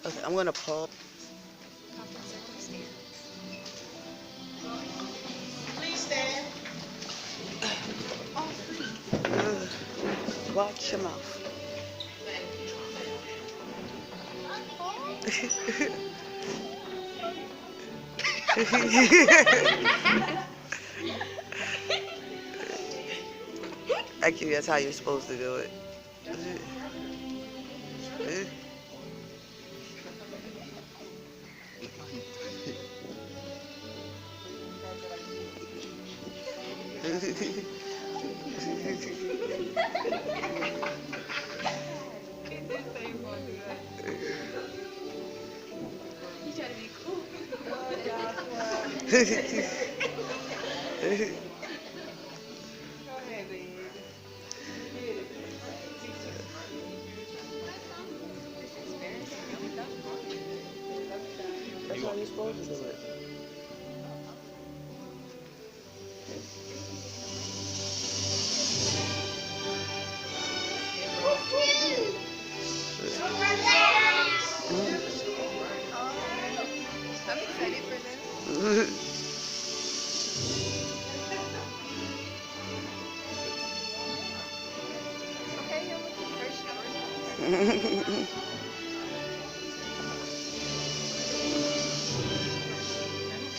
Okay, I'm gonna pause. Please stand. Ugh, watch your mouth. Actually, that's how you're supposed to do it. That's how you're supposed to do it.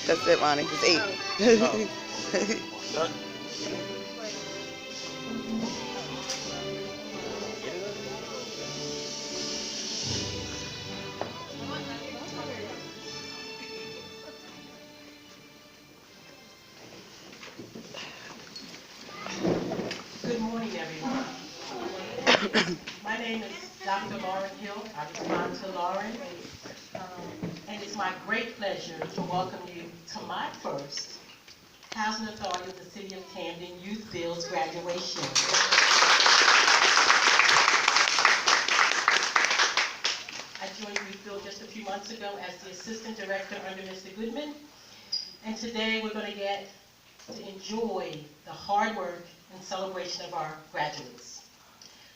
That's it, Ronnie. It's 8. Good morning, everyone. My name is Dr. Lauren Hill. I respond to Lauren. And it's my great pleasure to welcome you to my first Housing Authority of the City of Camden Youthbuild graduation. I joined Youthbuild just a few months ago as the Assistant Director under Mr. Goodman. And today we're going to get to enjoy the hard work and celebration of our graduates.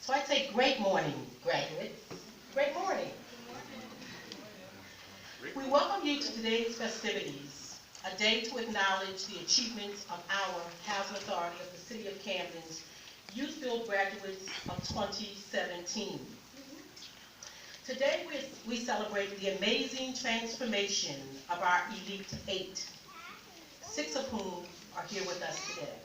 So I'd say great morning, graduates. Great morning. We welcome you to today's festivities, a day to acknowledge the achievements of our Housing Authority of the City of Camden's Youthbuild graduates of 2017. Today we celebrate the amazing transformation of our Elite 8, 6 of whom are here with us today.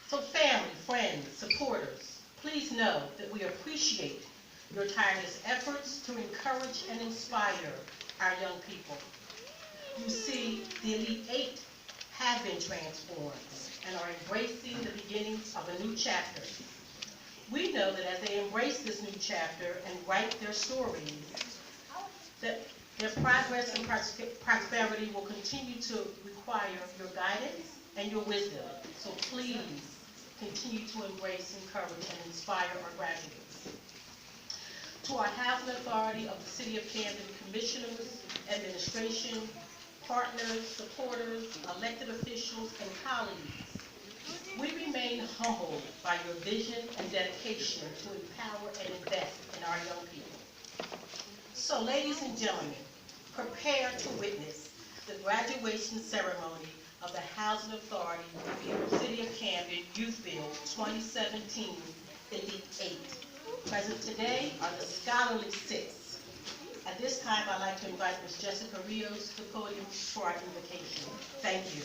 So family, friends, supporters, please know that we appreciate your tireless efforts to encourage and inspire our young people. You see, the Elite 8 have been transformed and are embracing the beginnings of a new chapter. We know that as they embrace this new chapter and write their stories, that their progress and prosperity will continue to require your guidance and your wisdom. So please continue to embrace, encourage, and inspire our graduates. To our Housing Authority of the City of Camden commissioners, administration, partners, supporters, elected officials, and colleagues, we remain humbled by your vision and dedication to empower and invest in our young people. So, ladies and gentlemen, prepare to witness the graduation ceremony of the Housing Authority of the City of Camden Youthbuild 2017 Elite 8. Present today are the scholarly 6. At this time, I'd like to invite Ms. Jessica Rios to the podium for our invocation. Thank you.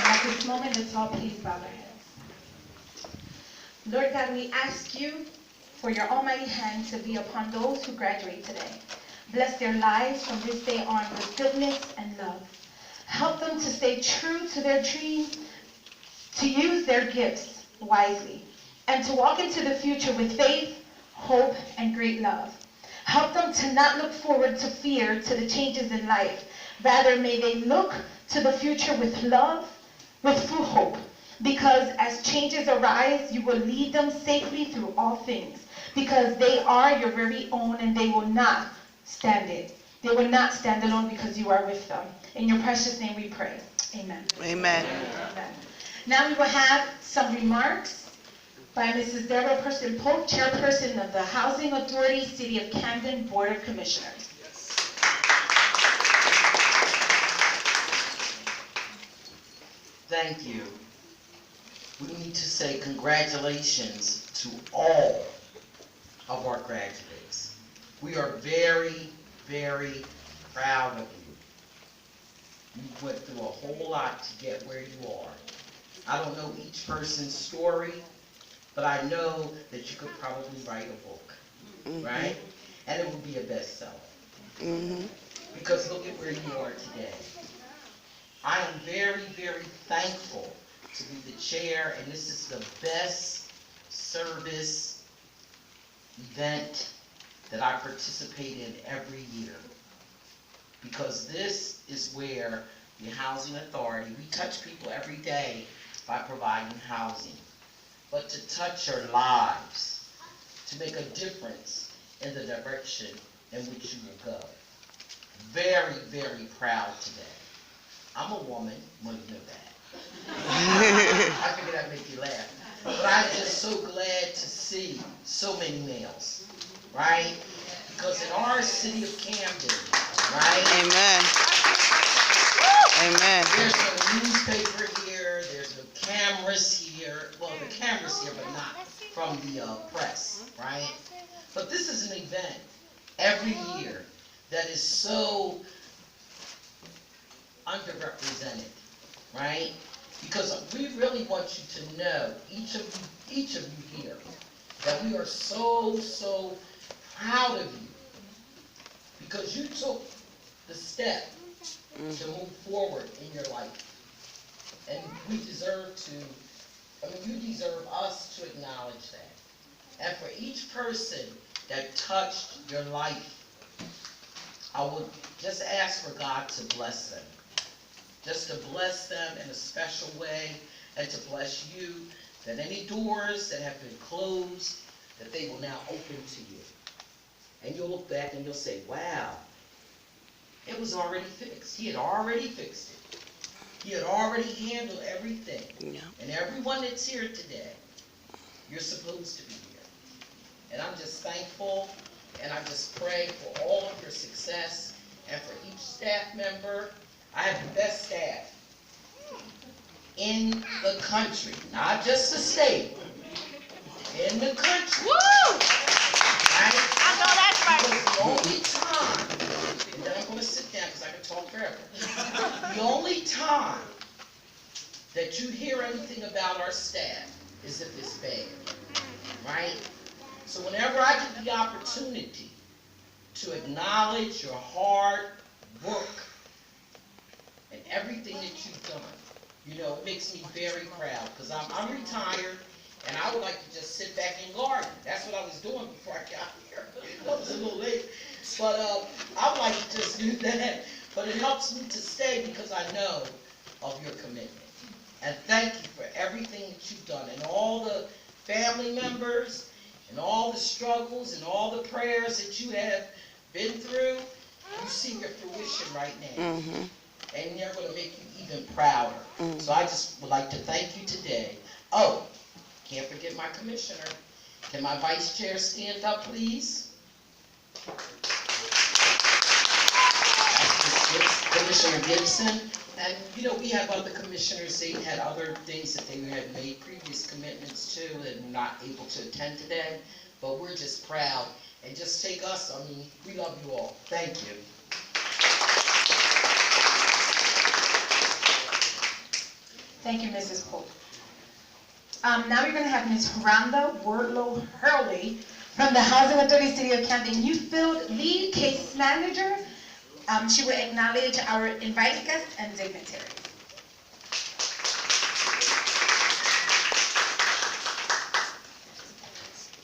At this moment, let's all please bow our heads. Lord God, we ask you for your almighty hand to be upon those who graduate today. Bless their lives from this day on with goodness and love. Help them to stay true to their dream, to use their gifts wisely, and to walk into the future with faith, hope, and great love. Help them to not look forward to fear to the changes in life. Rather, may they look to the future with love, with full hope. because as changes arise, you will lead them safely through all things, because they are your very own and they will not stand it. They will not stand alone because you are with them. In your precious name we pray. Amen. Amen. Amen. Now we will have some remarks by Mrs. Deborah Person Polk, Chairperson of the Housing Authority, City of Camden Board of Commissioners. Thank you. We need to say congratulations to all of our graduates. We are very, very proud of you. You went through a whole lot to get where you are. I don't know each person's story, but I know that you could probably write a book, right? And it would be a bestseller. Because look at where you are today. I am very, very thankful to be the chair, and this is the best service event that I participate in every year. Because this is where the Housing Authority, we touch people every day by providing housing. But to touch your lives, to make a difference in the direction in which you will go. Very, very proud today. I'm a woman, well, you know that. I figured I'd make you laugh. But I'm just so glad to see so many males, right? Because in our city of Camden, right? Amen. Amen. There's no newspaper here, there's no cameras here. Well, the cameras here, but not from the press, right? But this is an event every year that is so underrepresented, right? Because we really want you to know, each of you here, that we are so, so proud of you. Because you took the step to move forward in your life. And we deserve to, you deserve us to acknowledge that. And for each person that touched your life, I would just ask for God to bless them. Just to bless them in a special way, and to bless you, that any doors that have been closed, that they will now open to you. And you'll look back and you'll say, wow, it was already fixed. He had already fixed it. He had already handled everything. Yeah. And everyone that's here today, you're supposed to be here. And I'm just thankful, and I just pray for all of your success, and for each staff member. I have the best staff in the country, not just the state, in the country. Woo! Right? I know that's right. Because the only time, and then I'm going to sit down because I can talk forever. The only time that you hear anything about our staff is if it's bad, right? So whenever I get the opportunity to acknowledge your hard work and everything that you've done, it makes me very proud, because I'm retired, and I would like to just sit back and garden. That's what I was doing before I got here. I was a little late, but I would like to just do that. But it helps me to stay because I know of your commitment. And thank you for everything that you've done, and all the family members, and all the struggles, and all the prayers that you have been through. You see your fruition right now. And they're going to make you even prouder. So I just would like to thank you today. Oh, can't forget my commissioner. Can my vice chair stand up, please? Commissioner Gibson. And, we have other commissioners. They had other things that they had made previous commitments to and were not able to attend today. But we're just proud. And just take us, we love you all. Thank you. Thank you, Mrs. Polk. Now we're going to have Ms. Rhonda Wardlow Hurley from the Housing Authority City of Camden Youthbuild Lead Case Manager. She will acknowledge our invited guests and dignitaries.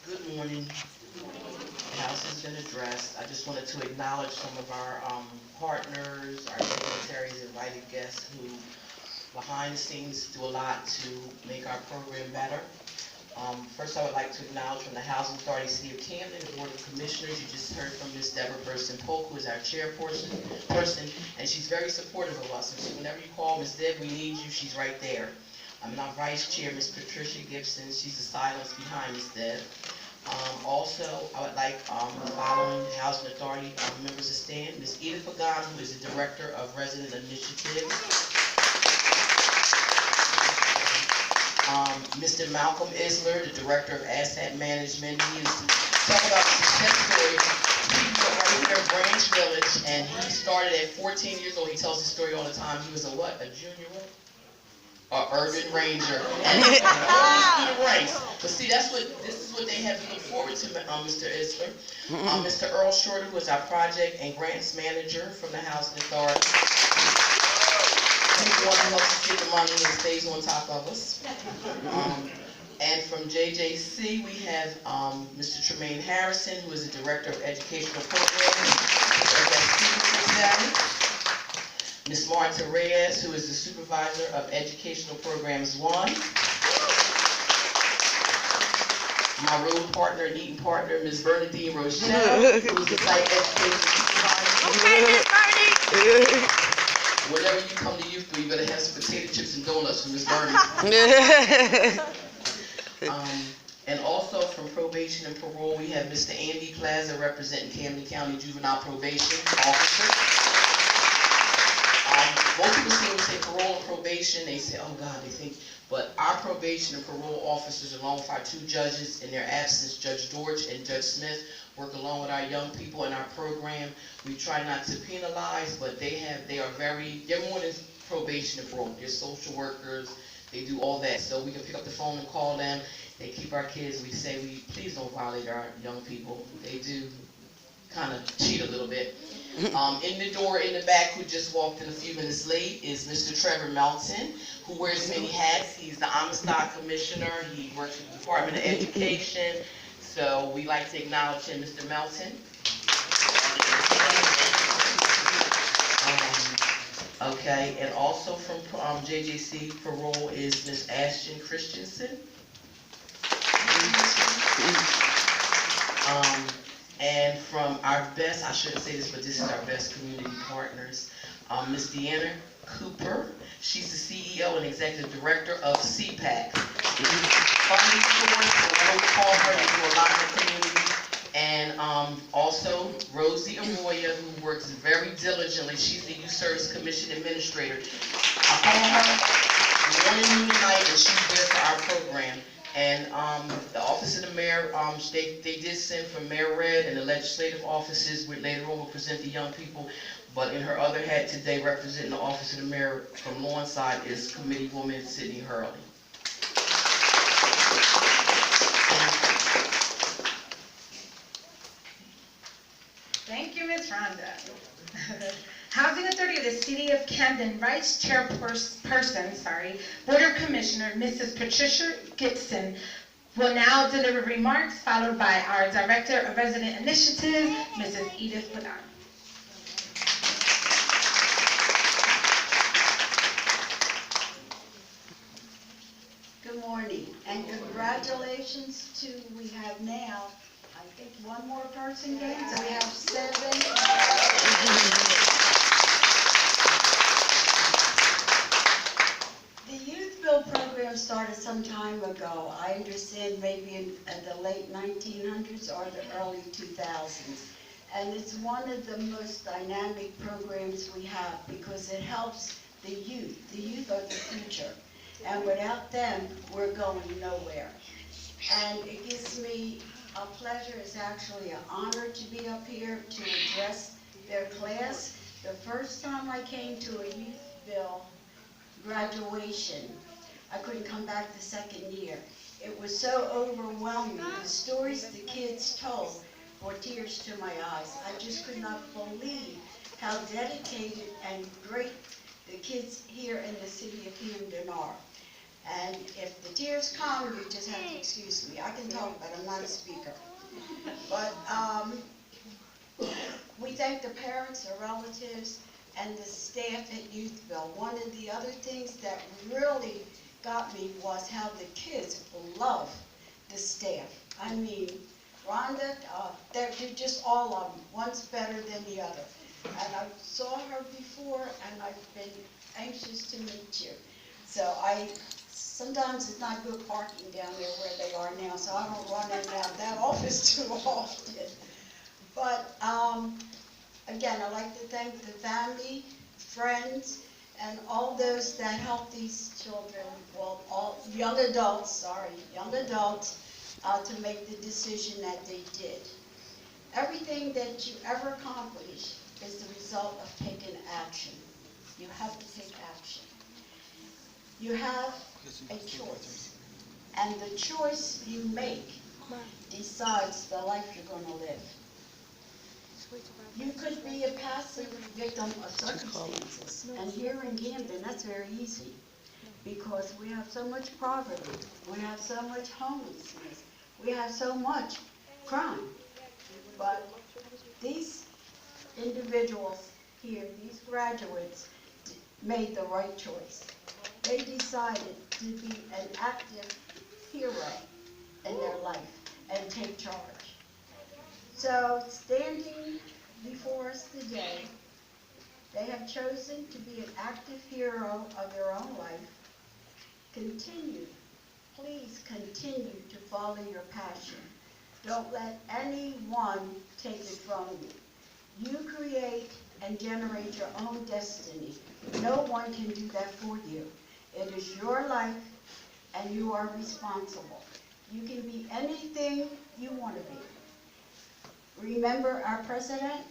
Good morning. The house has been addressed. I just wanted to acknowledge some of our partners, our dignitaries, invited guests who behind the scenes do a lot to make our program better. First, I would like to acknowledge from the Housing Authority City of Camden, the Board of Commissioners. You just heard from Ms. Deborah Burson-Polk, who is our chairperson, and she's very supportive of us. And so whenever you call Ms. Deb, we need you, she's right there. And our Vice Chair, Ms. Patricia Gibson, she's the silence behind Ms. Deb. Also, I would like the following Housing Authority members to stand. Ms. Edith Pagan, who is the Director of Resident Initiatives. Mr. Malcolm Isler, the Director of Asset Management. He is, talk about the success story. He was right here in Branch Village, and he started at 14 years old. He tells this story all the time. He was a what? A junior what? Urban Ranger. And he always through the ranks. But see, this is what they have to look forward to, Mr. Isler. Mr. Earl Shorter, who is our Project and Grants Manager from the Housing Authority. He's the one that helps us get the money and stays on top of us. And from JJC, we have Mr. Tremaine Harrison, who is the Director of Educational Programs. Ms. Marta Reyes, who is the Supervisor of Educational Programs 1. My road partner and eating partner, Ms. Bernadine Rochelle, who is the Site Education Supervisor. Okay, Ms. Bernie. Whenever you come to Youthbuild, you better have some potato chips and donuts from Ms. Bernadine. And also from Probation and Parole, we have Mr. Andy Plaza representing Camden County Juvenile Probation Officer. Most people see when we say parole and probation, they say, oh God, they think, but our probation and parole officers, along with our two judges, in their absence, Judge Dorch and Judge Smith, work along with our young people in our program. We try not to penalize, but they're more than probation and parole. They're social workers, they do all that. So we can pick up the phone and call them. They keep our kids. We say, please don't violate our young people. They do kind of cheat a little bit. In the door in the back, who just walked in a few minutes late, is Mr. Trevor Melton, who wears many hats. He's the Amistad Commissioner. He works with the Department of Education. So we like to acknowledge him, Mr. Melton. Okay, and also from JJC Parole is Ms. Ashton Christensen. And from our best, I shouldn't say this, but this is our best community partners, Ms. Deanna Cooper. She's the CEO and Executive Director of CPAC. Funding source, what we call her, they do a lot in the community. And also Rosie Arroyo, who works very diligently. She's the Youth Service Commission Administrator. I call her morning, noon, and night, and she's there for our program. And the Office of the Mayor, they did send for Mayor Red and the legislative offices, which later on will present the young people. But in her other hat today, representing the Office of the Mayor from Lawnside, is Committee Woman Sydney Hurley. Thank you, Ms. Rhonda. Housing Authority of the City of Camden Vice Chairperson, Board of Commissioner, Mrs. Patricia Gibson, will now deliver remarks, followed by our Director of Resident Initiatives, Mrs. Edith Pagan. Good morning, and congratulations to, we have now, I think, one more person gained, so we have 7. The Youthbuild program started some time ago. I understand maybe in the late 1900s or the early 2000s. And it's one of the most dynamic programs we have because it helps the youth. The youth are the future. And without them, we're going nowhere. And it gives me a pleasure, it's actually an honor to be up here to address their class. The first time I came to a Youthbuild graduation, I couldn't come back the second year. It was so overwhelming. The stories the kids told brought tears to my eyes. I just could not believe how dedicated and great the kids here in the city of Camden are. And if the tears come, you just have to excuse me. I can talk, but I'm not a speaker. But we thank the parents, the relatives, and the staff at Youthbuild. One of the other things that really got me was how the kids love the staff. I mean, Rhonda, they're just all of them. One's better than the other. And I saw her before, and I've been anxious to meet you. So sometimes it's not good parking down there where they are now, so I don't run in and out of that office too often. But again, I'd like to thank the family, friends, and all those that help these children, well, all young adults, to make the decision that they did. Everything that you ever accomplish is the result of taking action. You have to take action. You have a choice, and the choice you make decides the life you're going to live. You could be a passive victim of circumstances, and here in Camden, that's very easy, because we have so much poverty, we have so much homelessness, we have so much crime. But these individuals here, these graduates, made the right choice. They decided to be an active hero in their life and take charge. So, standing before us today, they have chosen to be an active hero of their own life. Continue, please continue to follow your passion. Don't let anyone take it from you. You create and generate your own destiny. No one can do that for you. It is your life, and you are responsible. You can be anything you want to be. Remember our president?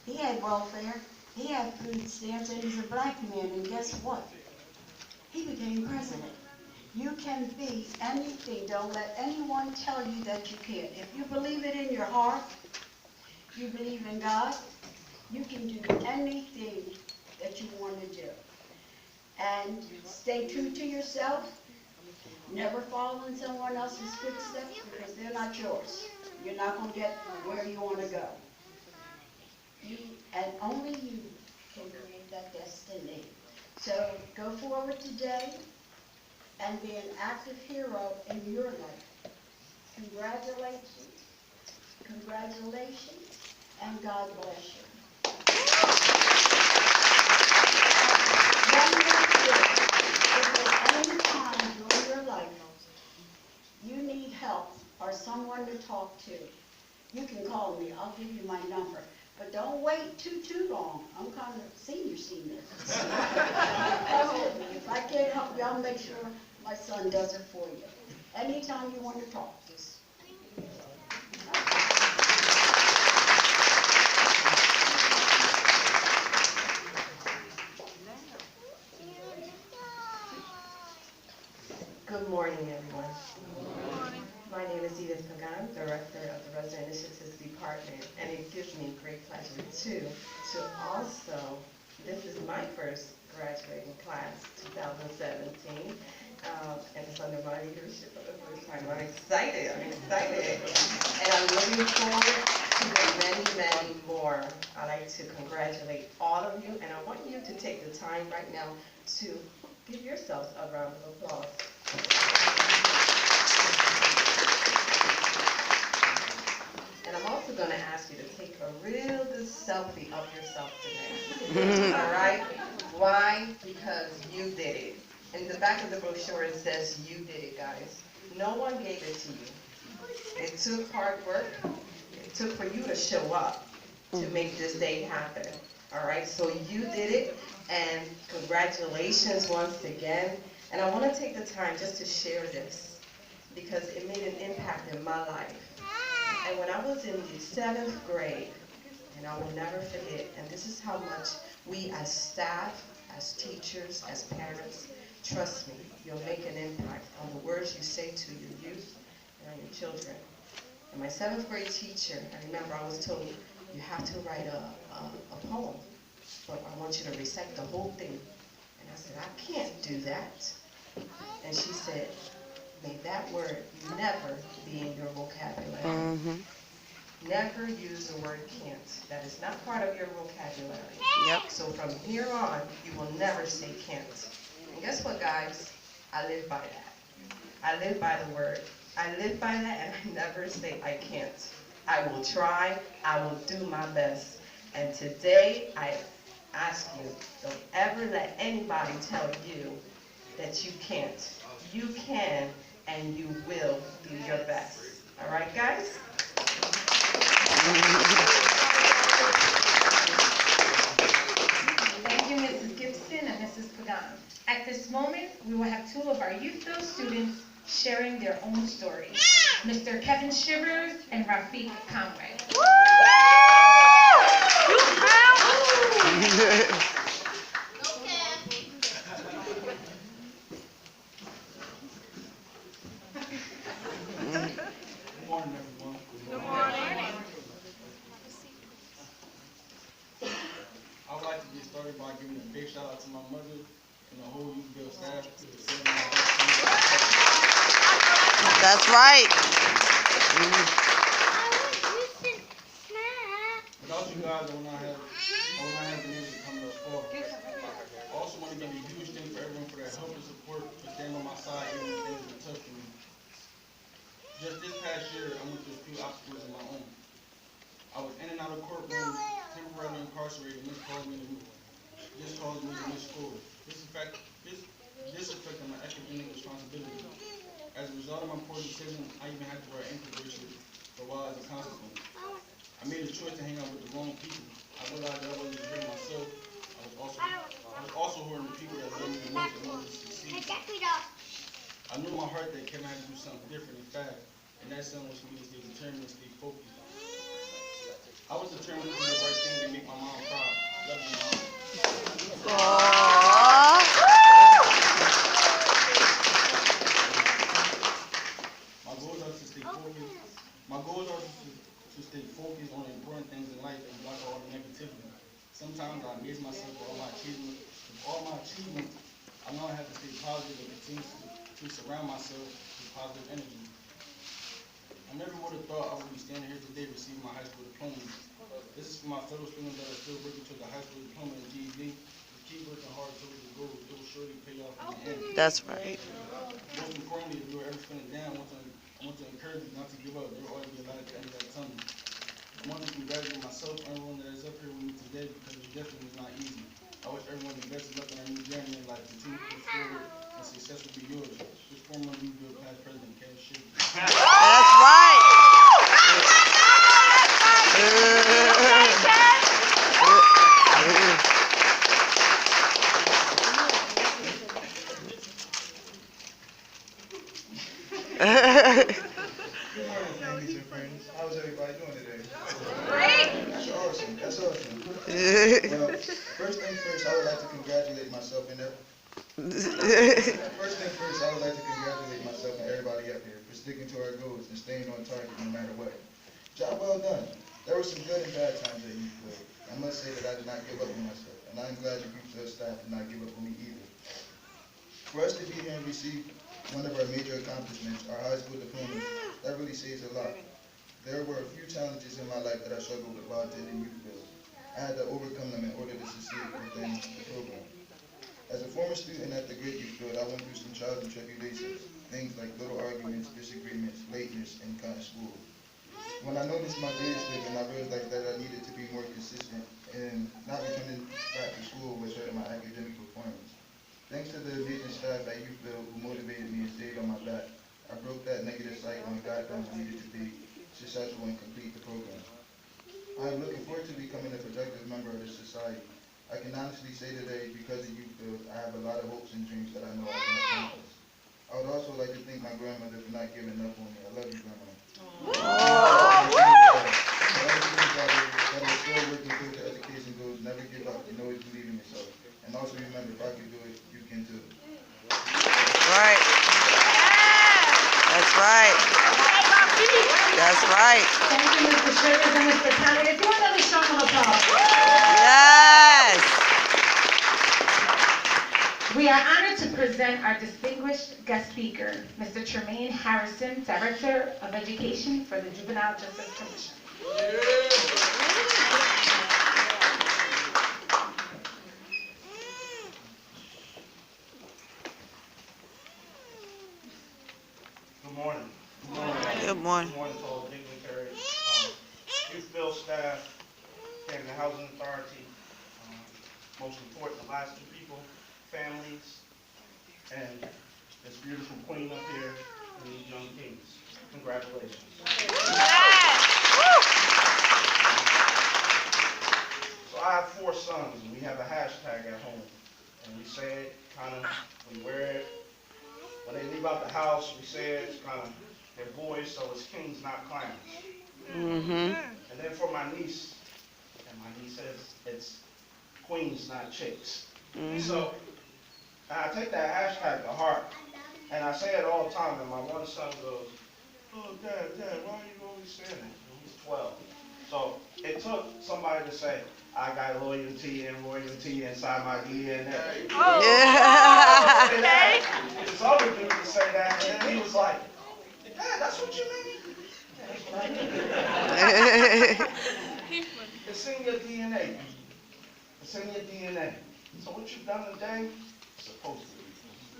He had welfare, he had food stamps, and he's a black man, and guess what? He became president. You can be anything. Don't let anyone tell you that you can't. If you believe it in your heart, you believe in God, you can do anything that you want to do. And stay true to yourself. Never follow in someone else's footsteps, because they're not yours. You're not going to get where you want to go. You, and only you, can create that destiny. So go forward today and be an active hero in your life. Congratulations, congratulations, and God bless you. One more thing, if at any time during your life you need help or someone to talk to, you can call me. I'll give you my number. But don't wait too long. I'm kind of senior. Call me. If I can't help you, I'll make sure my son does it for you. Anytime you want to talk, just. Good morning, everyone. My name is Edith Pagan, Director of the Resident Initiatives Department, and it gives me great pleasure, too, to also, this is my first graduating class, 2017, and it's under my leadership for the first time. I'm excited, and I'm looking forward to the many more. I'd like to congratulate all of you, and I want you to take the time right now to give yourselves a round of applause. And I'm also going to ask you to take a real good selfie of yourself today. All right? Why? Because you did it. In the back of the brochure it says you did it, guys. No one gave it to you. It took hard work. It took for you to show up to make this day happen. All right? So you did it, and congratulations once again. And I want to take the time just to share this because it made an impact in my life. And when I was in the 7th grade, and I will never forget, and this is how much we as staff, as teachers, as parents, trust me, you'll make an impact on the words you say to your youth and on your children. And my 7th grade teacher, I remember I was told, you have to write a poem, but I want you to recite the whole thing. And I said, I can't do that. And she said, may that word never be in your vocabulary. never use the word can't. That is not part of your vocabulary. Yep. So from here on, you will never say can't. And guess what, guys? I live by that. I live by the word. I live by that, and I never say I can't. I will try. I will do my best. And today, I ask you, don't ever let anybody tell you that you can't. You can, and you will do your best. All right, guys? Thank you, Mrs. Gibson and Mrs. Pagan. At this moment, we will have two of our Youthbuild students sharing their own stories. Mr. Kevin Shivers and Rafiq Conway. Good morning, everyone. Good morning. I would like to get started by giving a big shout out to my mother and the whole Youthbuild staff for setting my That's right. Without you guys, I would not have been able to come thus far. I also want to give a huge thank for everyone for their help and support, for standing on my side even when things were tough for me. Just this past year, I went through a few obstacles of my own. I was in and out of courtrooms, temporarily incarcerated, and this caused me to miss school. This affected my academic responsibility. As a result of my poor decision, I even had to wear ankle bracelets for a while as a consequence. I made a choice to hang out with the wrong people. I realized that I wasn't just hurting myself. I was also hurting the people that love me the most in order to succeed. I knew in my heart that Kevin had to do something different and fast, and that something was for me to stay determined and stay focused. I was determined to do the right thing and make my mom proud. Love you, Mom. My goals are to stay focused on the important things in life and block out all the negativity. Sometimes I amaze myself with all my achievements. With all my achievements, I know I have to stay positive and continue to surround myself with positive energy. I never would have thought I would be standing here today receiving my high school diploma. This is for my fellow students that are still working toward the high school diploma and GED. Keep working hard towards the goal. It will surely pay off in the end. That's right. Most importantly, if you're ever feeling down, I want to encourage you not to give up. There will always be a light at the end of that tunnel. I want to congratulate myself and everyone that is up here with me today because it definitely was not easy. I wish everyone the best of luck on our new journey in life. Continue to push forward and success will be yours. This former Youthbuild past president, Kevin Shivers. That's right. Good morning, families and friends. How's everybody doing today? Great! That's awesome. That's awesome. Well, first thing first, I would like to congratulate myself and everybody up here for sticking to our goals and staying on target no matter what. Job well done. There were some good and bad times at Youthbuild. I must say that I did not give up on myself, and I'm glad the Youthbuild staff did not give up on me either. For us to be here and receive one of our major accomplishments, our high school diploma, that really says a lot. There were a few challenges in my life that I struggled with while attending Youthbuild. I had to overcome them in order to succeed within the program. As a former student at the great Youthbuild, I went through some trials and tribulations, things like little arguments, disagreements, lateness, and cutting school. When I noticed my grades slipping, I realized that I needed to be more consistent, and not returning back to school was hurting my academic performance. Thanks to the amazing staff at Youthbuild who motivated me and stayed on my back, I broke that negative cycle and got done what needed to be successful and complete the program. I am looking forward to becoming a productive member of this society. I can honestly say today, because of Youthbuild, I have a lot of hopes and dreams that I know I can accomplish. I would also like to thank my grandmother for not giving up on me. I love you, Grandma. That are still working towards their education goals, never give up and always believe in yourself. And also remember, if I can do it, you can too. Right. That's right. That's right. Thank you, Mr. Shivers and Mr. Conway. Let's do another round of applause. Yes. We are honored to present our distinguished guest speaker, Mr. Tremaine Harrison, Director of Education for the Juvenile Justice Commission. Good morning. Good morning. Good morning to all dignitaries, Youthbuild staff, Camden Housing Authority, most important, the last two people, families, and this beautiful queen up here, and these young kings. Congratulations. So I have 4 sons, and we have a hashtag at home, and we say it kind of, we wear it. When they leave out the house, we say it, it's kind of, they're boys, so it's kings, not clowns. Mm-hmm. And then for my niece, and my niece says it's queens, not chicks. Mm-hmm. So I take that hashtag to heart, and I say it all the time, and my one son goes, "Oh, Dad, why are you always saying that?" And he's 12. So it took somebody to say, I got loyalty and royalty inside my DNA. Yeah. Say that. This other dude to say that, and then he was like, "Dad, that's what you mean?" Yeah, that's what I mean. It's in your DNA. It's in your DNA. So what you've done today is supposed to be.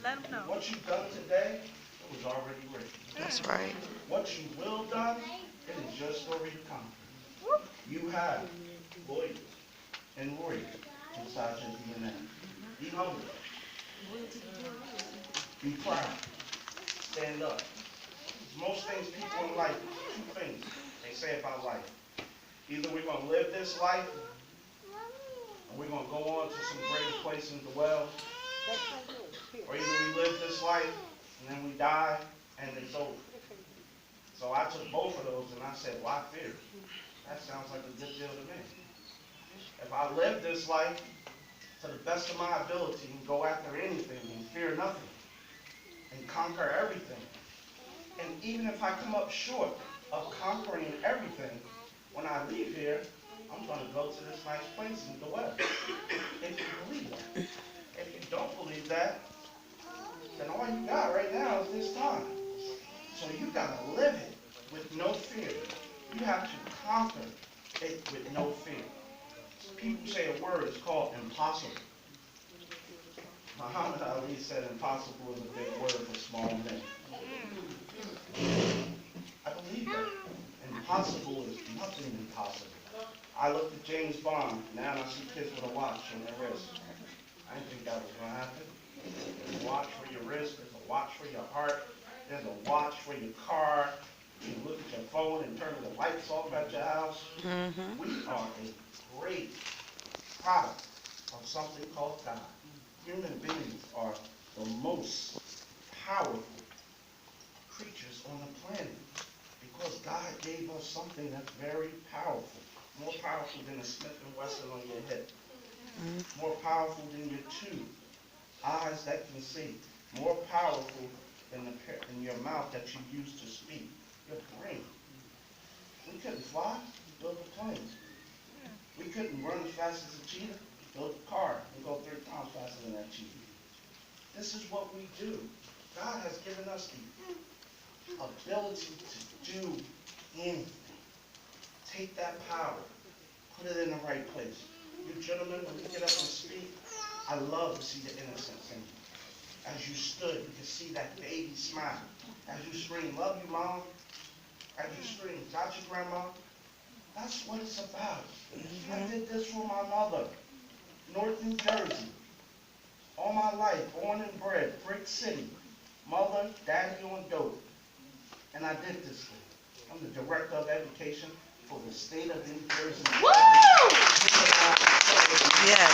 Let them know. What you've done today, it was already written. That's right. What you will done, it is your story to come. You have loyalty and royalty inside your DNA. Be humble. Be proud. Stand up. Most things people in life, 2 things they say about life. Either we're going to live this life, and we're going to go on to some greater place in the well, or either we live this life, and then we die, and it's over. So I took both of those, and I said, why fear? That sounds like a good deal to me. If I live this life to the best of my ability and go after anything and fear nothing and conquer everything, and even if I come up short of conquering everything, when I leave here, I'm going to go to this nice place in the West. If you believe that. If you don't believe that, then all you got right now is this time. So you got to live it with no fear. You have to conquer it with no fear. People say a word is called impossible. Muhammad Ali said impossible is a big word for small men. I believe that. Impossible is nothing impossible. I looked at James Bond, now I see kids with a watch on their wrist. I didn't think that was going to happen. There's a watch for your wrist, there's a watch for your heart, there's a watch for your car. You can look at your phone and turn the lights off at your house. Mm-hmm. We are a great product of something called God. Human beings are the most powerful creatures on the planet because God gave us something that's very powerful. More powerful than a Smith & Wesson on your hip. More powerful than your 2 eyes that can see. More powerful than your mouth that you use to speak. Your brain. We couldn't fly, build a plane. We couldn't run as fast as a cheetah, build a car and go 3 times faster than that cheetah. This is what we do. God has given us the ability to do anything. Take that power, put it in the right place. You gentlemen, when you get up and speak, I love to see the innocence in you. As you stood, you could see that baby smile. As you scream, love you, Mom. As you scream, got you, Grandma. That's what it's about. I did this for my mother, North New Jersey. All my life, born and bred, Brick City. Mother, daddy on dope. And I did this for you. I'm the Director of Education for the state of New Jersey. Woo! Yes.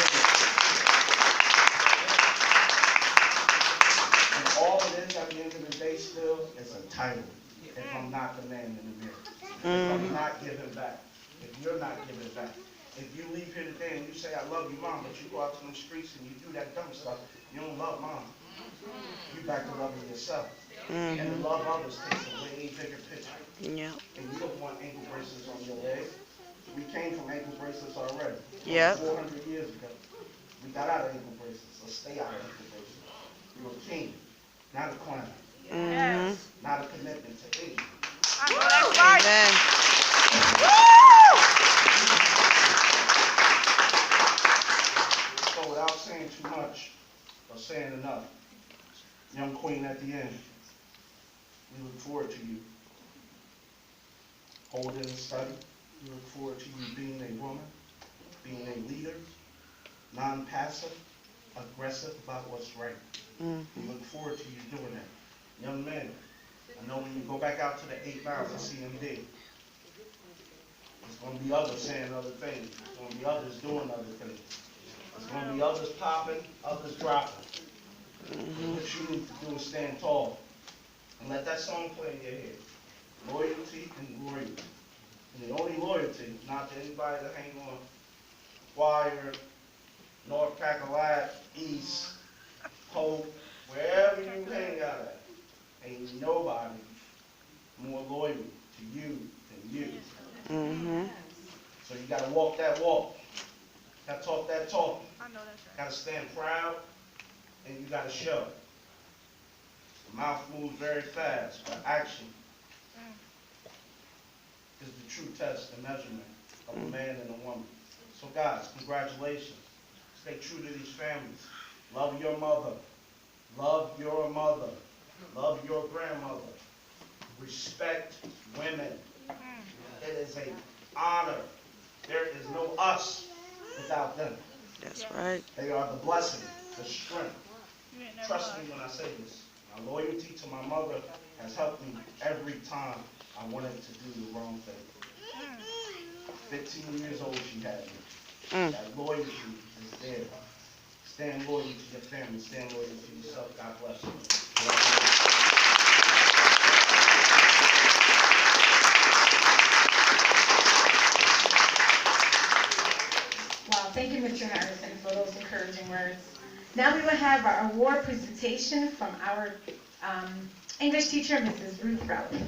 And all it is at the end of the day still is a title. If I'm not the man in the mirror. If I'm not giving back. If you're not giving back. If you leave here today and you say, I love you, Mom, but you go out to the streets and you do that dumb stuff, you don't love Mom. You back to loving yourself. And to love others takes a way bigger picture. Yeah. And you don't want ankle bracelets on your legs. We came from ankle bracelets already. Yep. 400 years ago. We got out of ankle bracelets. Let's stay out of ankle bracelets. You're a king, not a clown. Mm-hmm. Not a commitment to anything. Amen. saying enough. Young queen at the end, we look forward to you holding a study. We look forward to you being a woman, being a leader, non-passive, aggressive about what's right. We look forward to you doing that. Young men, I know when you go back out to the 8 miles of CMD, there's going to be others saying other things. There's going to be others doing other things. There's going to be others popping, others dropping. What you need to do is stand tall and let that song play in your head. Loyalty and loyalty. And the only loyalty, not to anybody that hang on Wire, North Cackalack, East, Hope, wherever you hang out at, ain't nobody more loyal to you than you. So you got to walk that walk. Got to talk that talk. Got to stand proud, and you got to show. The mouth moves very fast, but action is the true test and measurement of a man and a woman. So guys, congratulations. Stay true to these families. Love your mother. Love your mother. Love your grandmother. Respect women. It is an honor. There is no us without them. That's right. They are the blessing, the strength. Trust me when I say this. My loyalty to my mother has helped me every time I wanted to do the wrong thing. 15 years old she had me. That loyalty is there. Stand loyal to your family. Stand loyal to yourself. God bless you. Wow, thank you, Mr. Harrison, for those encouraging words. Now we will have our award presentation from our English teacher, Mrs. Ruth Rowley.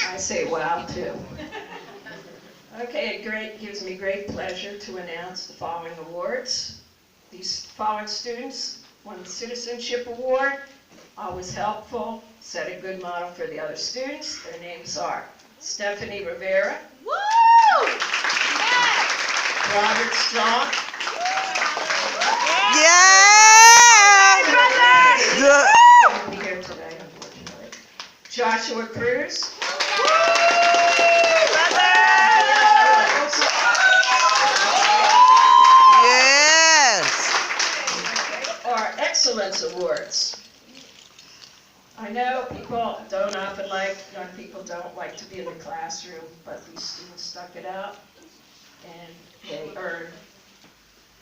I say wow too. Okay, it gives me great pleasure to announce the following awards. These following students won the Citizenship Award, always helpful, set a good model for the other students. Their names are Stephanie Rivera, Robert Strong, couldn't be here today, unfortunately. Joshua Cruz, our Excellence Awards. I know young people don't like to be in the classroom, but these students stuck it out, and they earned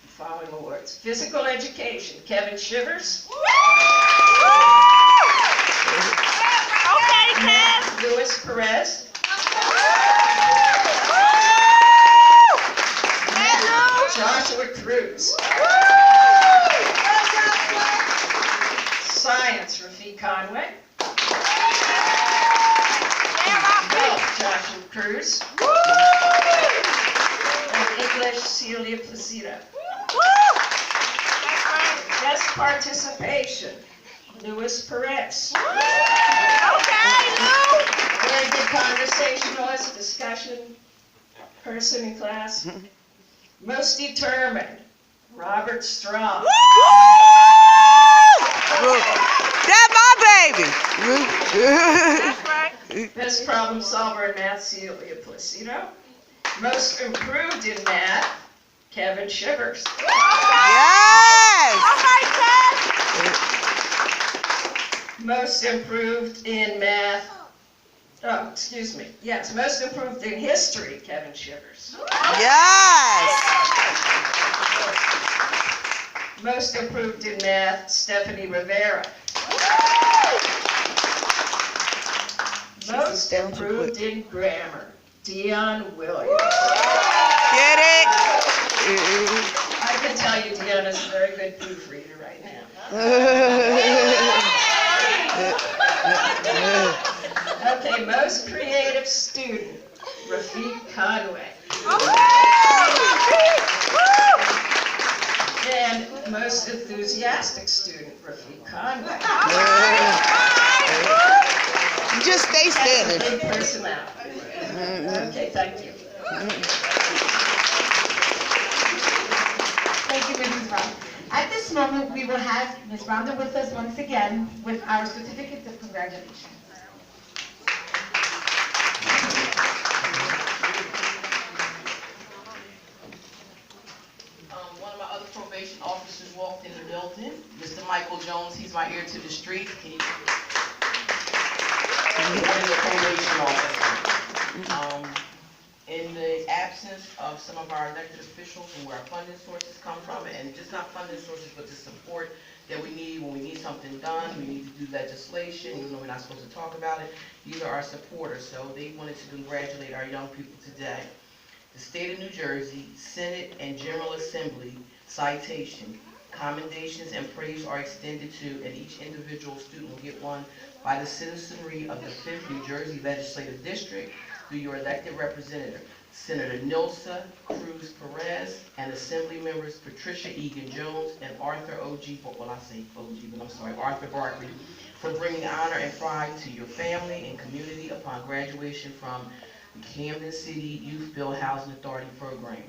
the following awards. Physical Education, Kevin Shivers. Luis Perez. Joshua Cruz. Science, Rafiq Conway. Health, Joshua Cruz. And English, Celia Placido. Guest participation, Luis Perez. Very good conversationalist, discussion person in class. Most determined, Robert Strong. That's my baby. Best problem solver in math, Celia Placido. Most improved in math, Kevin Shivers. Most improved in math, most improved in history, Kevin Shivers. Most improved in math, Stephanie Rivera. Most improved in grammar, Dion Williams. Get it? I can tell you Dion is a very good proofreader right now. Okay, most creative student, Rafiq Conway. And most enthusiastic student, Rafiq Conway. Just stay standing. Big personality. Okay, thank you. Thank you, Mrs. Brown. At this moment, we will have Ms. Rhonda with us once again with our certificates of congratulations. One of my other probation officers walked in the building, Mr. Michael Jones. He's my ear to the street. He's one of the probation officers. In the absence of some of our elected officials and where our funding sources come from, and just not funding sources, but the support that we need when we need something done, we need to do legislation, even though we're not supposed to talk about it. These are our supporters, so they wanted to congratulate our young people today. The State of New Jersey Senate and General Assembly citation, commendations, and praise are extended to, and each individual student will get one by the citizenry of the 5th New Jersey Legislative District through your elected representative, Senator Nilsa Cruz Perez, and Assembly members Patricia Egan Jones and Arthur Arthur Barkley, for bringing honor and pride to your family and community upon graduation from the Camden City Youthbuild Housing Authority program.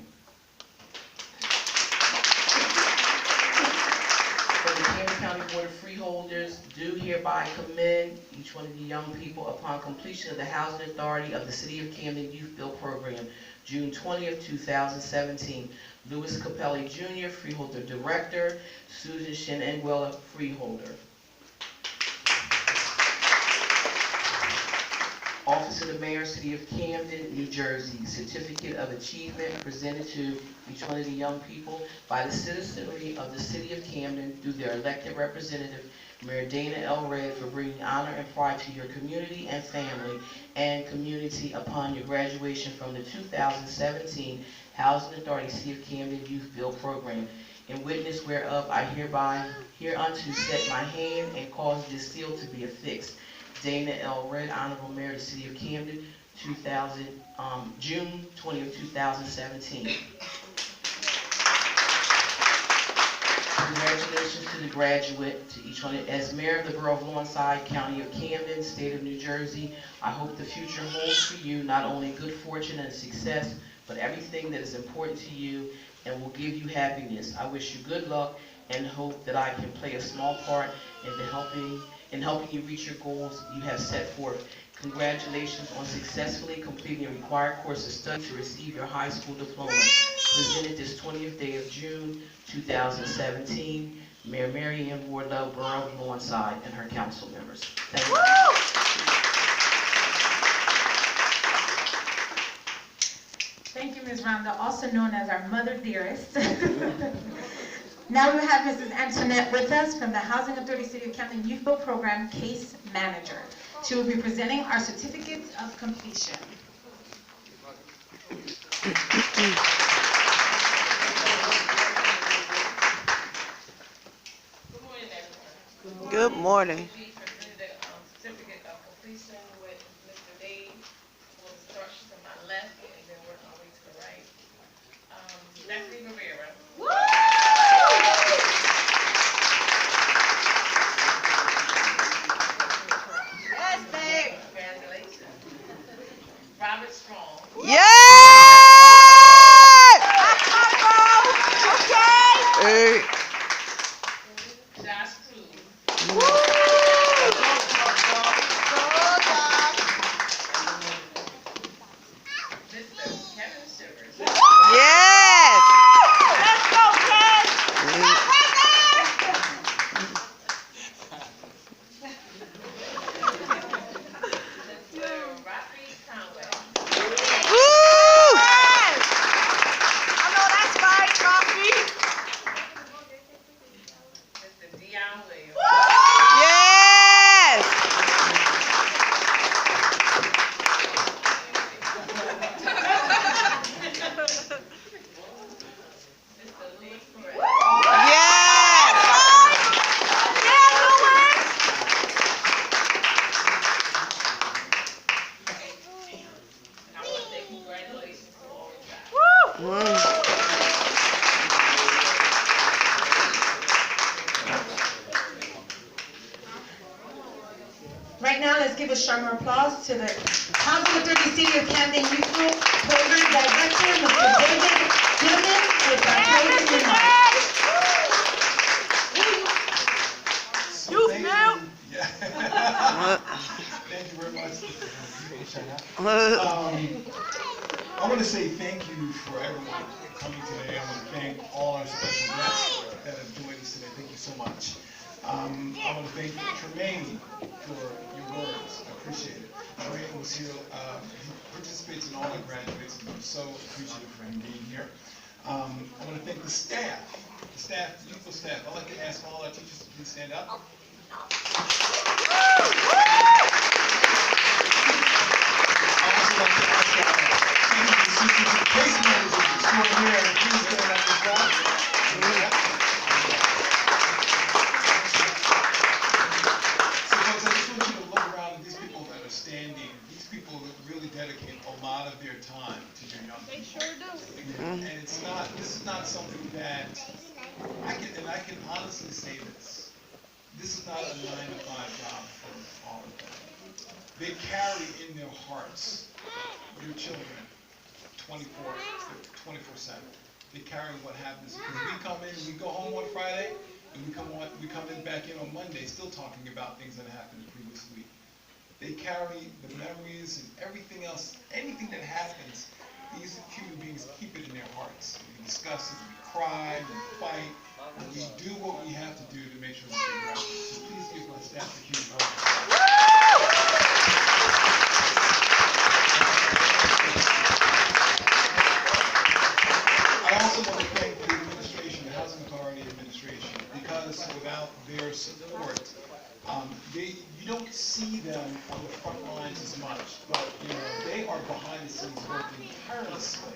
For the Camden County Board of Freeholders, do hereby commend each one of the young people upon completion of the Housing Authority of the City of Camden Youthbuild program, June 20th, 2017. Louis Capelli Jr., Freeholder Director, Susan Shenanguela, Freeholder. Office of the Mayor, City of Camden, New Jersey. Certificate of Achievement presented to each one of the young people by the citizenry of the City of Camden through their elected representative, Mayor Dana L. Red, for bringing honor and pride to your community and family and community upon your graduation from the 2017 Housing Authority City of Camden Youth Build Program. In witness whereof I hereby hereunto set my hand and cause this seal to be affixed. Dana L. Red, Honorable Mayor of the City of Camden, June 20th, 2017. Congratulations to the graduate, to each one. As Mayor of the Borough of Lawnside, County of Camden, State of New Jersey, I hope the future holds for you not only good fortune and success, but everything that is important to you and will give you happiness. I wish you good luck and hope that I can play a small part in helping you reach your goals you have set forth. Congratulations on successfully completing a required course of study to receive your high school diploma. Presented this 20th day of June, 2017, Mayor Mary Ann Wardlow, Borough of Lawnside, and her council members. Thank you. Thank you, Ms. Rhonda, also known as our mother dearest. Now we have Mrs. Antoinette with us from the Housing Authority City of Camden Youth Build Program Case Manager. She will be presenting our certificates of completion. Good morning. We presented a certificate of completion with Mr. Dave. We'll start from my left and then work our way to the right. Stephanie Rivera. Yes, babe. Congratulations. Robert Strong. Yeah! Okay. Josh Cruz. Mr. Kevin Sugars. Yes. Let's go, Ken. Mr. Rocky Conway. Woo! I know that's right, Rocky. Mr. Dion Williams. Yes. Mr. Lee Perez. Yes. And I want to say congratulations to all of you guys. Right now, let's give a strong applause to the Housing Authority City of Camden Youth Build Program Director, Mr. David Gilman, with our closing remarks. Thank you very much. Uh, I want to say thank you for everyone coming today. I want to thank all our special guests that have joined us today. Thank you so much. I want to thank Tremaine for your words. I appreciate it. Tremaine was here. He participates in all our graduates, and I'm so appreciative for him being here. I want to thank the staff, the youthful staff. I'd like to ask all our teachers to please stand up. Case managers extraordinaire, please stand up as well. So folks, I just want you to look around at these people that are standing. These people really dedicate a lot of their time to your young people. They sure do. And this is not something that I can honestly say this. This is not a 9-to-5 job for all of them. They carry in their hearts your children 24/7. They carry what happens. Because we come in, we go home on Friday, and we come in back in on Monday, still talking about things that happened the previous week. They carry the memories and everything else, anything that happens. These human beings keep it in their hearts. We discuss it, we cry, we fight, and we do what we have to do to make sure that they graduate. So please give my staff a huge round. I also want to thank the administration, the Housing Authority administration, because without their support, you don't see them on the front lines as much, but they are behind the scenes working tirelessly.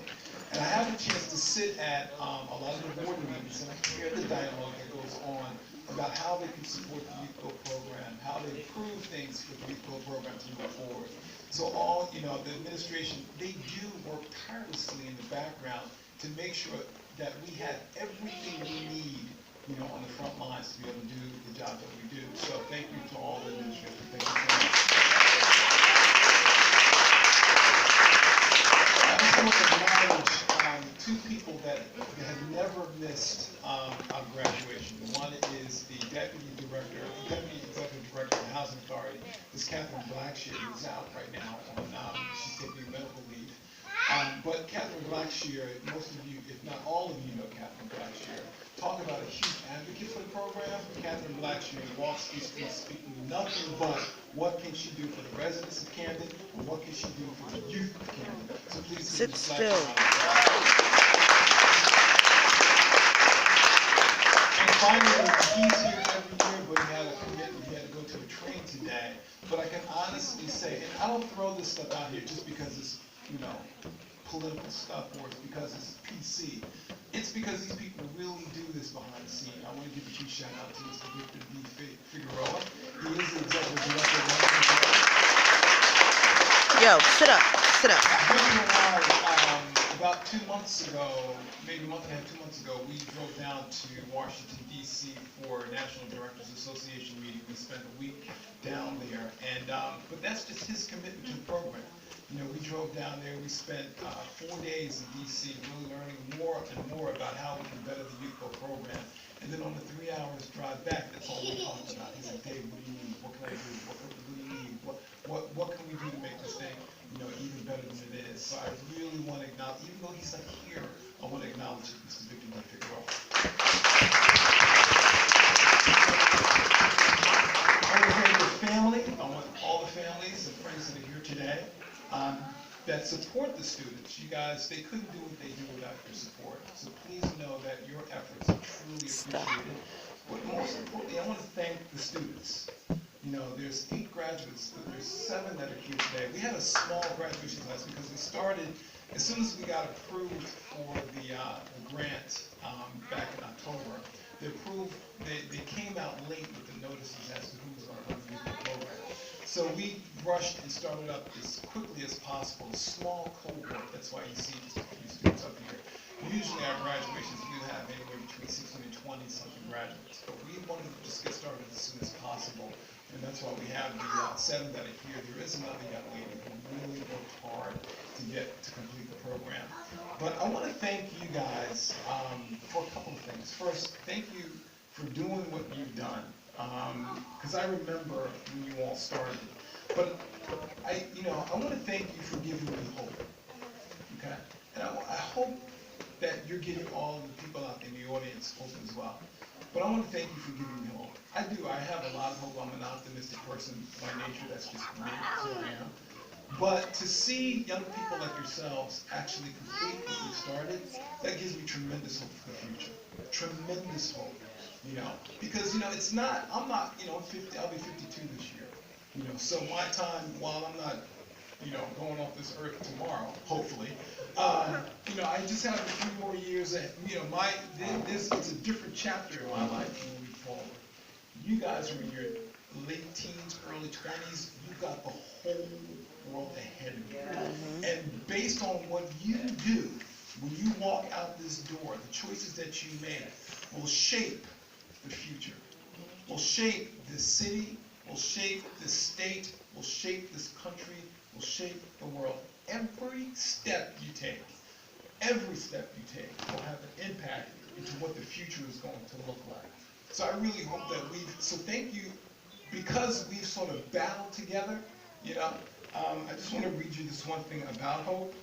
And I have a chance to sit at a lot of the board meetings, and I hear the dialogue that goes on about how they can support the Youthbuild program, how they improve things for the Youthbuild program to move forward. So the administration, they do work tirelessly in the background to make sure that we have everything we need, on the front lines to be able to do the job that we do. So thank you to all the administrators. Thank you so much. I also want to acknowledge two people that have never missed our graduation. One is the Deputy Executive Director of the Housing Authority, Ms. Catherine Blackshear, who's out right now she's taking medical leave. But Catherine Blackshear, most of you, if not all of you, know Catherine Blackshear. Talk about a huge advocate for the program. Catherine Blackshear walks these streets speaking nothing but what can she do for the residents of Camden and what can she do for the youth of Camden. So please sit still. And finally, he's here every year, but he had a commitment. He had to go to a train today. But I can honestly say, and I don't throw this stuff out here just because it's political stuff or it's because it's PC. It's because these people really do this behind the scene. I want to give a huge shout out to Mr. Victor D. Figueroa. He is the executive director of Yo, sit up. Victor and I, about 2 months ago, maybe a month and a half, 2 months ago, we drove down to Washington, D.C. for National Directors Association meeting. We spent a week down there, and but that's just his commitment to the program. We drove down there, we spent 4 days in D.C. really learning more and more about how we can better the Youthbuild program. And then on the 3 hours drive back, that's all we talked about. He said, Dave, what do you need? What can I do? What do you need? What can we do to make this thing, even better than it is? So I really want to acknowledge, even though he's not here, I want to acknowledge Mr. Victor D. Figueroa. I want to thank the family. I want all the families and friends that are here today. That support the students. You guys, they couldn't do what they do without your support. So please know that your efforts are truly appreciated. But most importantly, I want to thank the students. There's 8 graduates, but there's 7 that are here today. We had a small graduation class because we started, as soon as we got approved for the grant back in October, they came out late with the notices as to who was going to come through the program. So we rushed and started up as quickly as possible, a small cohort. That's why you see just a few students up here. Usually our graduations, we have anywhere between 16 and 20 something graduates, but we wanted to just get started as soon as possible. And that's why we have the 7 that are here. There is another young lady who really worked hard to complete the program. But I want to thank you guys for a couple of things. First, thank you for doing what you've done. because I remember when you all started. But I want to thank you for giving me hope. Okay, and I hope that you're giving all the people out in the audience hope as well. But I want to thank you for giving me hope. I do. I have a lot of hope. I'm an optimistic person by nature. That's just me. That's who I am. But to see young people like yourselves actually complete what you started, that gives me tremendous hope for the future. Tremendous hope. Because it's not. I'm not. 50. I'll be 52 this year. So my time, while I'm not, going off this earth tomorrow, hopefully, I just have a few more years. It's a different chapter in my life moving forward. You guys are in your late teens, early 20s. You've got the whole world ahead of you. And based on what you do, when you walk out this door, the choices that you make will shape the future, will shape this city, will shape this state, will shape this country, will shape the world. Every step you take will have an impact into what the future is going to look like. So I really hope that so thank you, because we've sort of battled together, I just want to read you this one thing about hope,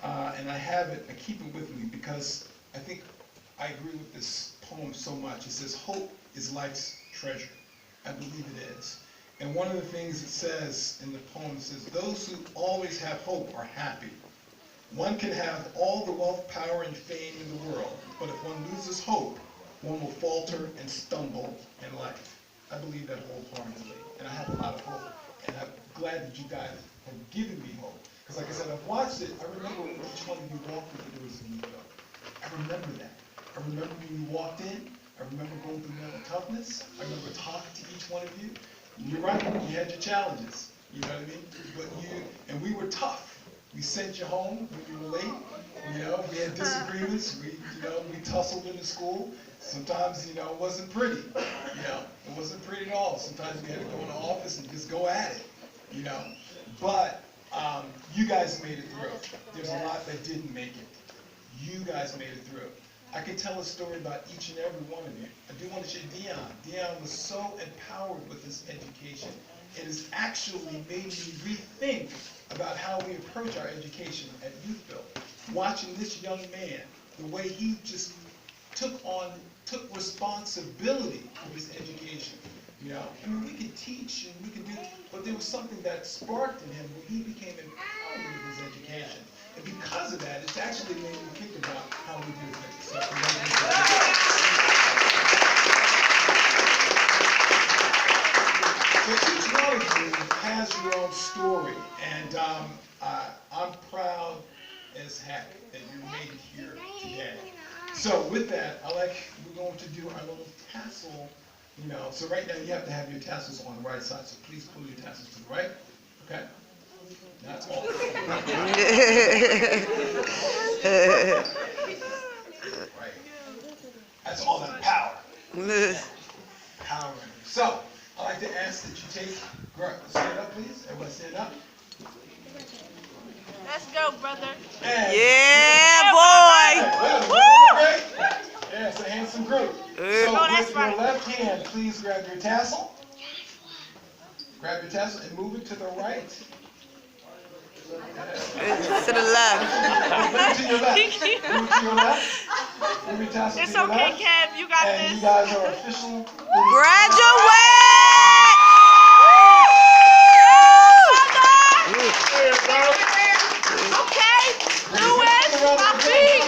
and I have it, I keep it with me because I think I agree with this poem so much. It says, hope is life's treasure. I believe it is. And one of the things it says in the poem says, those who always have hope are happy. One can have all the wealth, power, and fame in the world, but if one loses hope, one will falter and stumble in life. I believe that wholeheartedly, and I have a lot of hope, and I'm glad that you guys have given me hope. Because like I said, I've watched it. I remember when each one of you walked through the doors of Youthbuild. I remember that. I remember when you walked in. I remember going through mental toughness. I remember talking to each one of you. You're right, you had your challenges. You know what I mean? But and we were tough. We sent you home when you were late. We had disagreements. We tussled in the school. Sometimes, it wasn't pretty. It wasn't pretty at all. Sometimes we had to go in the office and just go at it. But you guys made it through. There's a lot that didn't make it. You guys made it through. I could tell a story about each and every one of you. I do want to share Dion. Dion was so empowered with his education. It has actually made me rethink about how we approach our education at Youthbuild. Watching this young man, the way he just took responsibility for his education. We could teach and we could do, but there was something that sparked in him when he became empowered with his education. And because of that, it's actually made me think about how we do things. So each one of you has your own story, and I'm proud as heck that you made it here today. So with that, we're going to do our little tassel, so right now you have to have your tassels on the right side, so please pull your tassels to the right, okay? That's all. Right. That's all that power. Power in you. So, I'd like to ask that you stand up, please. Everybody stand up. Let's go, brother. And Yeah, boy. Woo! Yeah, it's a handsome group. So that's with your right. left hand, please grab your tassel. Grab your tassel and move it to the right. To the left. Move it to your left. Move it to your left. Move your tassel It's to your okay, left. Kev. You got And this. you guys are official. Graduate! Okay. Louis, my feet.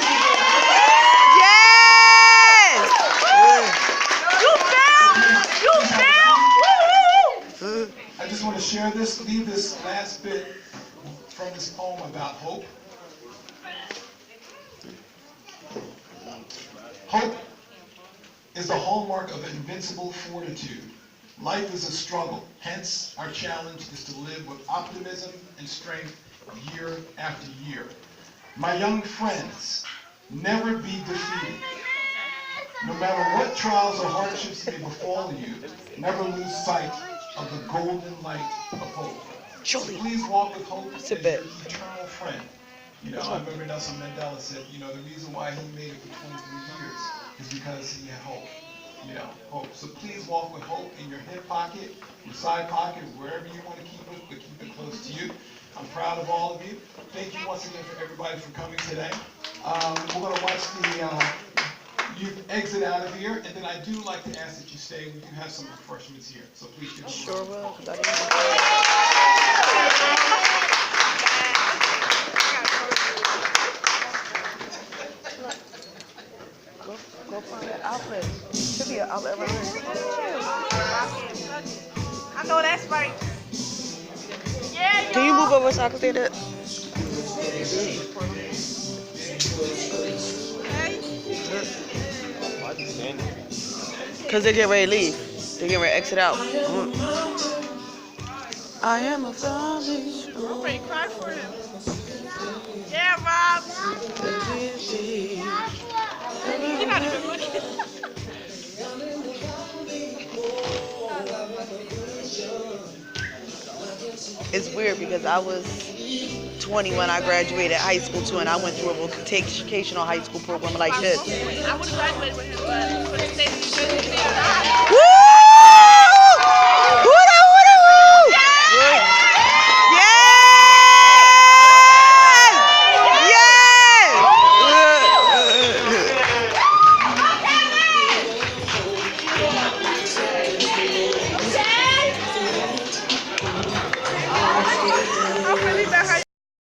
Yes! You fell. Woo! I just want to leave this last bit from this poem about hope. Hope is the hallmark of invincible fortitude. Life is a struggle. Hence, our challenge is to live with optimism and strength year after year. My young friends, never be defeated. No matter what trials or hardships may befall you, never lose sight of the golden light of hope. So please walk with hope as your eternal friend. I remember Nelson Mandela said, the reason why he made it for 23 years is because he had hope. hope. So please walk with hope in your hip pocket, your side pocket, wherever you want to keep it, but keep it close to you. I'm proud of all of you. Thank you once again for everybody for coming today. We're going to watch the youth exit out of here, and then I do like to ask that you stay. We do have some refreshments here, so please give them a Sure round of will. applause. Go find that outlet. Should be an outlet right here. I know that's right. Yeah, Can you move over so I can see that? Because they're getting ready to leave. They're getting ready to exit out. I am a zombie. I'm ready to cry for him. Yeah, Rob. You're not even looking. It's weird because I was 20 when I graduated high school too, and I went through a vocational high school program like this. I would have graduated with him, but for the state of New Jersey, he did not. Woo!